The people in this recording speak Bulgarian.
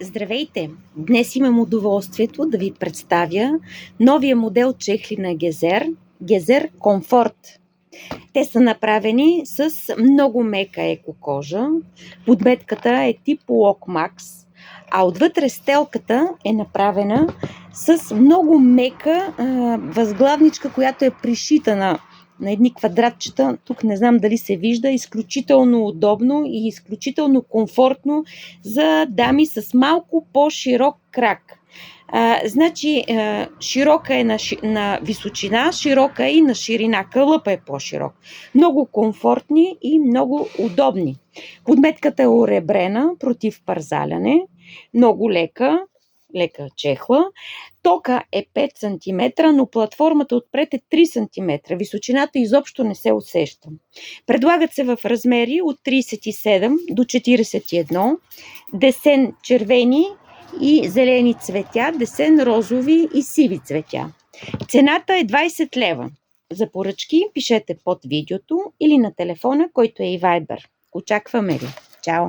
Здравейте! Днес имам удоволствието да ви представя новия модел чехли на Гезер Комфорт. Те са направени с много мека екокожа. Подметката е тип Lock Max, а отвътре стелката е направена с много мека възглавничка, която е пришита на едни квадратчета. Тук не знам дали се вижда. Изключително удобно и изключително комфортно за дами с малко по-широк крак. Широка е на височина, широка е и на ширина. Кълъпът е по-широк. Много комфортни и много удобни. Подметката е оребрена против парзаляне. Много лека чехла. Тока е 5 см, но платформата отпред е 3 см. Височината изобщо не се усеща. Предлагат се в размери от 37 до 41. Десен червени и зелени цветя, десен розови и сиви цветя. Цената е 20 лева. За поръчки пишете под видеото или на телефона, който е и Viber. Очакваме ви. Чао!